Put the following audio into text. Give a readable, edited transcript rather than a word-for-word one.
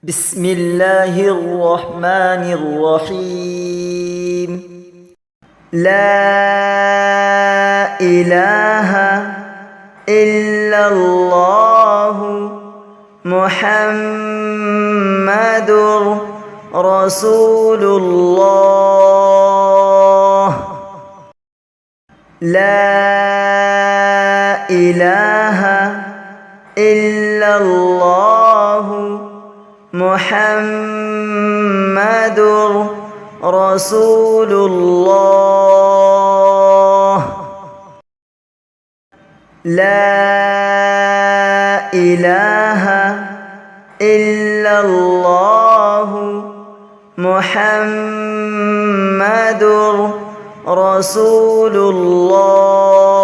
بسم الله الرحمن الرحيم. لا إله إلا الله محمد رسول الله. لا إله إلا الله محمد رسول الله. لا إله إلا الله محمد رسول الله.